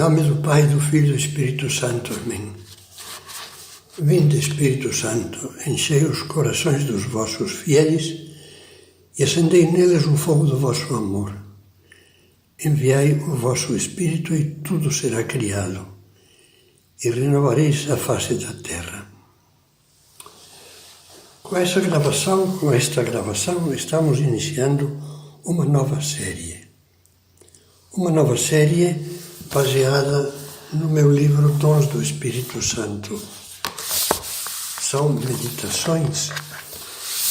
nome do Pai, do Filho e do Espírito Santo. Amém. Vinde, Espírito Santo, enchei os corações dos vossos fiéis e acendei neles o fogo do vosso amor. Enviai o vosso Espírito e tudo será criado, e renovareis a face da terra. Com esta gravação, estamos iniciando uma nova série. Uma nova série baseada no meu livro Dons do Espírito Santo. São meditações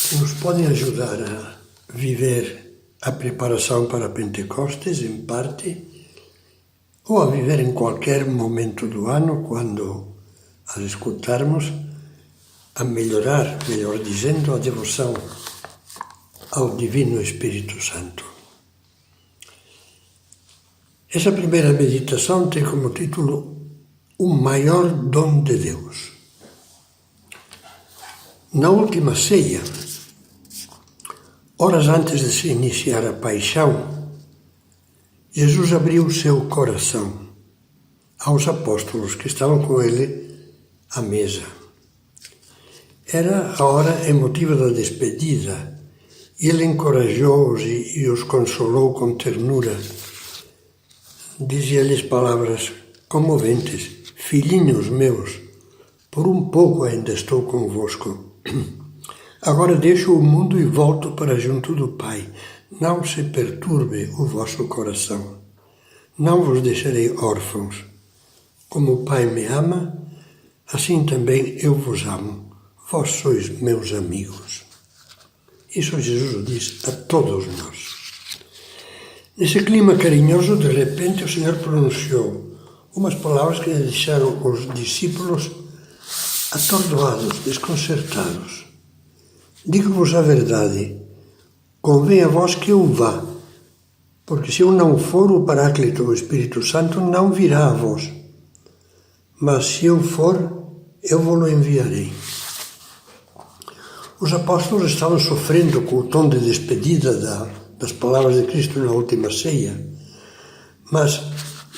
que nos podem ajudar a viver a preparação para Pentecostes, em parte, ou a viver em qualquer momento do ano, quando as escutarmos, a melhorar, melhor dizendo, a devoção ao Divino Espírito Santo. Essa primeira meditação tem como título O Maior Dom de Deus. Na última ceia, horas antes de se iniciar a paixão, Jesus abriu o seu coração aos apóstolos que estavam com ele à mesa. Era a hora emotiva da despedida e ele encorajou-os e os consolou com ternura. Dizia-lhes palavras comoventes: filhinhos meus, por um pouco ainda estou convosco. Agora deixo o mundo e volto para junto do Pai. Não se perturbe o vosso coração. Não vos deixarei órfãos. Como o Pai me ama, assim também eu vos amo. Vós sois meus amigos. Isso Jesus diz a todos nós. Nesse clima carinhoso, de repente, o Senhor pronunciou umas palavras que deixaram os discípulos atordoados, desconcertados. Digo-vos a verdade, convém a vós que eu vá, porque se eu não for, o Paráclito, o Espírito Santo, não virá a vós. Mas se eu for, eu vos-lo enviarei. Os apóstolos estavam sofrendo com o tom de despedida das palavras de Cristo na última ceia, mas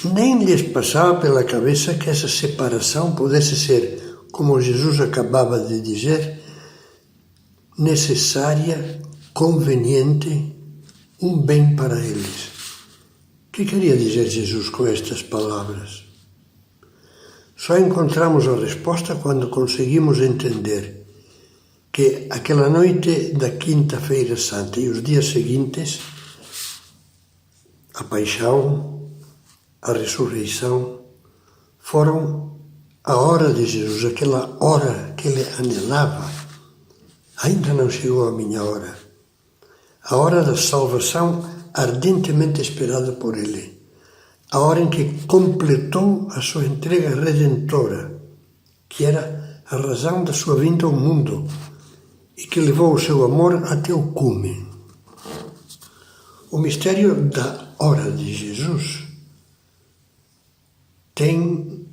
nem lhes passava pela cabeça que essa separação pudesse ser, como Jesus acabava de dizer, necessária, conveniente, um bem para eles. O que queria dizer Jesus com estas palavras? Só encontramos a resposta quando conseguimos entender que aquela noite da Quinta-feira Santa e os dias seguintes, a paixão, a ressurreição, foram a hora de Jesus, aquela hora que ele anelava. Ainda não chegou a minha hora. A hora da salvação ardentemente esperada por ele. A hora em que completou a sua entrega redentora, que era a razão da sua vinda ao mundo e que levou o seu amor até o cume. O mistério da hora de Jesus tem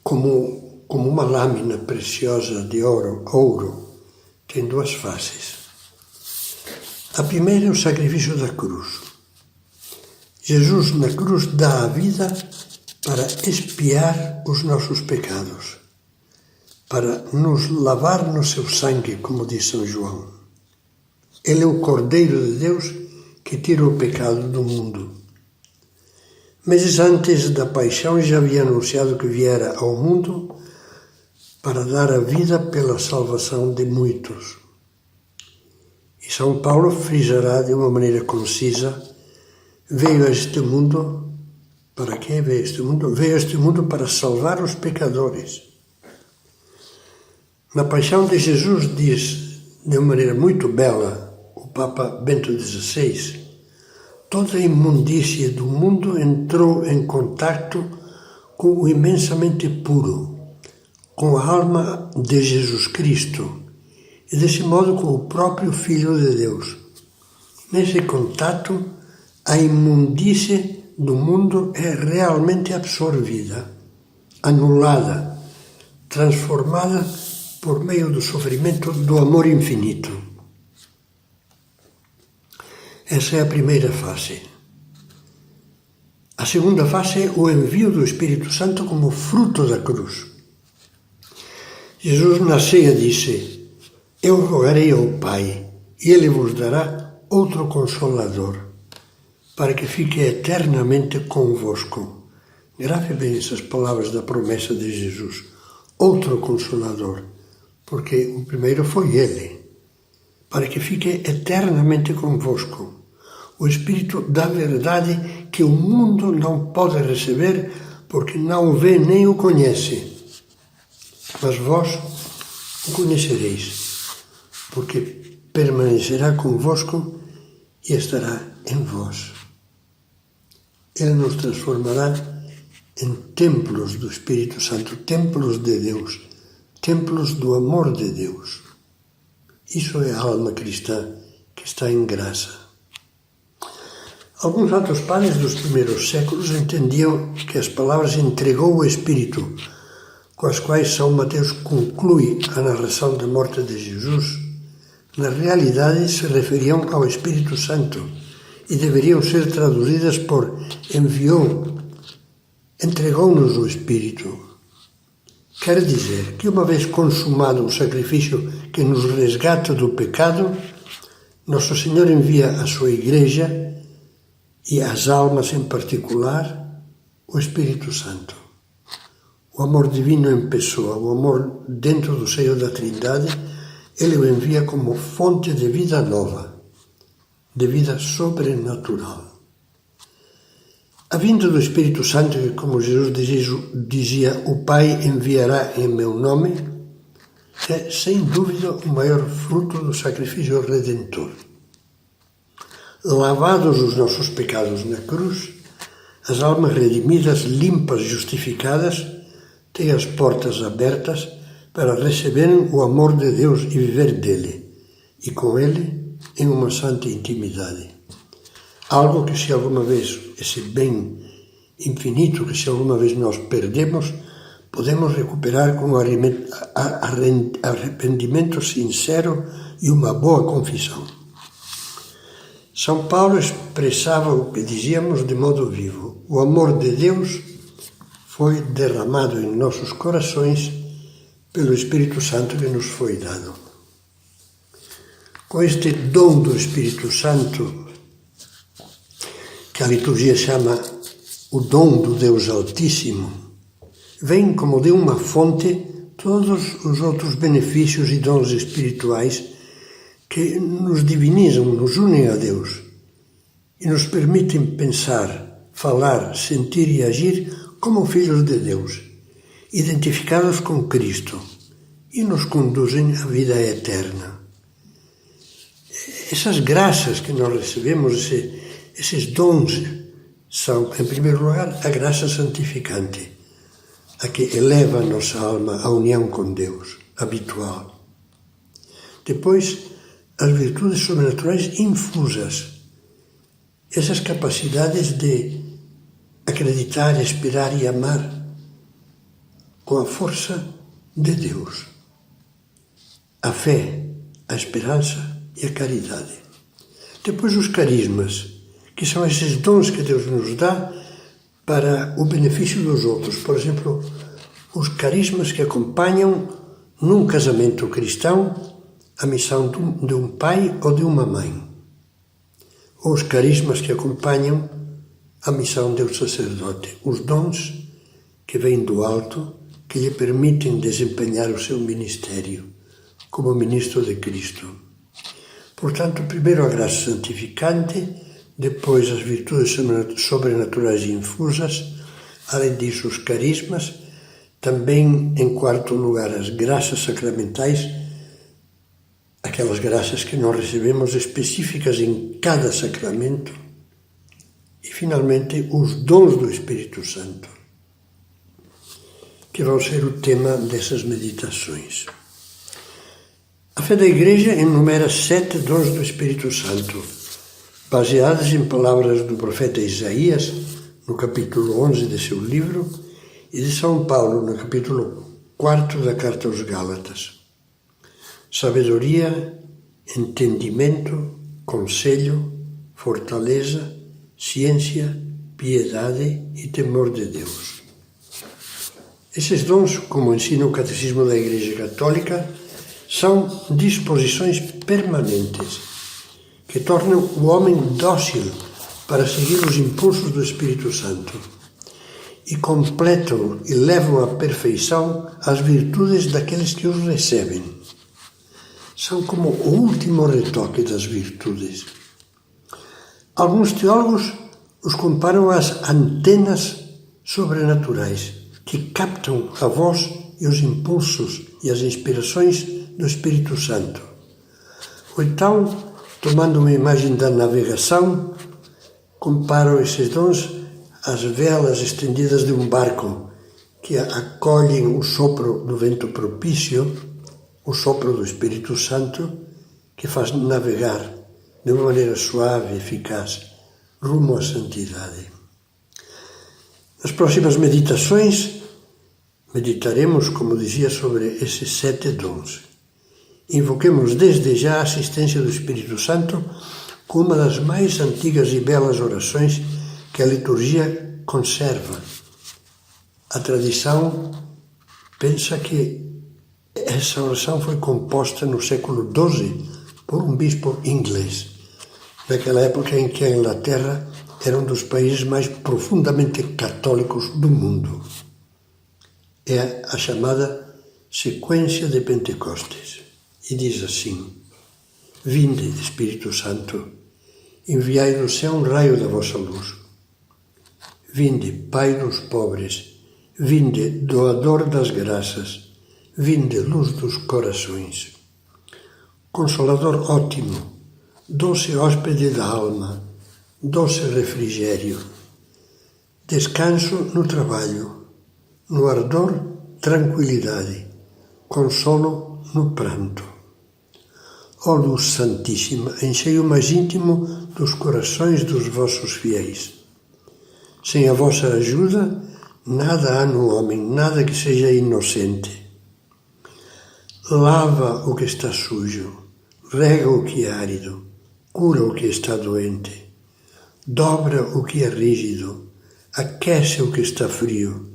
como uma lâmina preciosa de ouro, tem duas faces. A primeira é o sacrifício da cruz. Jesus na cruz dá a vida para expiar os nossos pecados, para nos lavar no seu sangue, como diz São João. Ele é o Cordeiro de Deus que tira o pecado do mundo. Meses antes da paixão já havia anunciado que viera ao mundo para dar a vida pela salvação de muitos. E São Paulo frisará de uma maneira concisa: veio a este mundo, para quê veio a este mundo? Veio a este mundo para salvar os pecadores. Na paixão de Jesus diz, de uma maneira muito bela, o Papa Bento XVI, toda a imundície do mundo entrou em contato com o imensamente puro, com a alma de Jesus Cristo e, desse modo, com o próprio Filho de Deus. Nesse contato, a imundície do mundo é realmente absorvida, anulada, transformada por meio do sofrimento do amor infinito. Essa é a primeira face. A segunda fase é o envio do Espírito Santo como fruto da cruz. Jesus na ceia disse: Eu rogarei ao Pai, e Ele vos dará outro Consolador, para que fique eternamente convosco. Grave bem essas palavras da promessa de Jesus. Outro Consolador, porque o primeiro foi Ele, para que fique eternamente convosco. O Espírito da verdade que o mundo não pode receber, porque não o vê nem o conhece. Mas vós o conhecereis, porque permanecerá convosco e estará em vós. Ele nos transformará em templos do Espírito Santo, templos de Deus, templos do amor de Deus. Isso é a alma cristã que está em graça. Alguns outros padres dos primeiros séculos entendiam que as palavras entregou o Espírito, com as quais São Mateus conclui a narração da morte de Jesus, na realidade se referiam ao Espírito Santo e deveriam ser traduzidas por enviou, entregou-nos o Espírito. Quer dizer que uma vez consumado o sacrifício que nos resgata do pecado, Nosso Senhor envia à sua Igreja e às almas em particular o Espírito Santo. O amor divino em pessoa, o amor dentro do seio da Trindade, Ele o envia como fonte de vida nova, de vida sobrenatural. A vinda do Espírito Santo, que como Jesus dizia, o Pai enviará em meu nome, é sem dúvida o maior fruto do sacrifício redentor. Lavados os nossos pecados na cruz, as almas redimidas, limpas, justificadas, têm as portas abertas para receberem o amor de Deus e viver dele, e com ele em uma santa intimidade. Algo que se alguma vez, esse bem infinito que se alguma vez nós perdemos, podemos recuperar com arrependimento sincero e uma boa confissão. São Paulo expressava o que dizíamos de modo vivo. O amor de Deus foi derramado em nossos corações pelo Espírito Santo que nos foi dado. Com este dom do Espírito Santo, que a liturgia chama o dom do Deus Altíssimo, vem como de uma fonte todos os outros benefícios e dons espirituais que nos divinizam, nos unem a Deus e nos permitem pensar, falar, sentir e agir como filhos de Deus, identificados com Cristo, e nos conduzem à vida eterna. Essas graças que nós recebemos, esses dons, são, em primeiro lugar, a graça santificante, a que eleva a nossa alma à união com Deus, habitual. Depois, as virtudes sobrenaturais infusas, essas capacidades de acreditar, esperar e amar com a força de Deus. A fé, a esperança e a caridade. Depois os carismas, que são esses dons que Deus nos dá para o benefício dos outros. Por exemplo, os carismas que acompanham num casamento cristão a missão de um pai ou de uma mãe. Ou os carismas que acompanham a missão do sacerdote. Os dons que vêm do alto, que lhe permitem desempenhar o seu ministério como ministro de Cristo. Portanto, primeiro a graça santificante, depois as virtudes sobrenaturais e infusas, além disso os carismas, também, em quarto lugar, as graças sacramentais, aquelas graças que nós recebemos específicas em cada sacramento, e finalmente os dons do Espírito Santo, que vão ser o tema dessas meditações. A fé da Igreja enumera 7 dons do Espírito Santo, baseadas em palavras do profeta Isaías, no capítulo 11 de seu livro, e de São Paulo, no capítulo 4 da Carta aos Gálatas. Sabedoria, entendimento, conselho, fortaleza, ciência piedade e temor de Deus. Esses dons, como ensina o Catecismo da Igreja Católica, são disposições permanentes que tornam o homem dócil para seguir os impulsos do Espírito Santo e completam e levam à perfeição as virtudes daqueles que os recebem. São como o último retoque das virtudes. Alguns teólogos os comparam às antenas sobrenaturais que captam a voz e os impulsos e as inspirações do Espírito Santo. Ou então, tomando uma imagem da navegação, comparam esses dons às velas estendidas de um barco que acolhem o sopro do vento propício, o sopro do Espírito Santo, que faz navegar de uma maneira suave e eficaz rumo à santidade. Nas próximas meditações, meditaremos, como dizia, sobre esses 7 dons. Invoquemos desde já a assistência do Espírito Santo com uma das mais antigas e belas orações que a liturgia conserva. A tradição pensa que essa oração foi composta no século XII por um bispo inglês, naquela época em que a Inglaterra era um dos países mais profundamente católicos do mundo. É a chamada sequência de Pentecostes. E diz assim: Vinde, Espírito Santo, enviai do céu um raio da vossa luz. Vinde, Pai dos pobres, vinde, doador das graças, vinde, luz dos corações. Consolador ótimo, doce hóspede da alma, doce refrigério, descanso no trabalho, no ardor, tranquilidade, consolo no pranto. Ó luz santíssima, enchei o mais íntimo dos corações dos vossos fiéis. Sem a vossa ajuda, nada há no homem, nada que seja inocente. Lava o que está sujo, rega o que é árido, cura o que está doente, dobra o que é rígido, aquece o que está frio,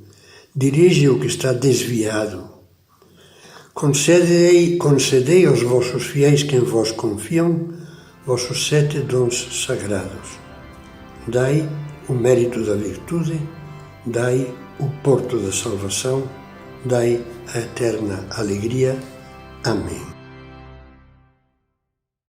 dirige o que está desviado. Concedei aos vossos fiéis que em vós confiam vossos 7 dons sagrados. Dai o mérito da virtude, dai o porto da salvação, dai a eterna alegria. Amém.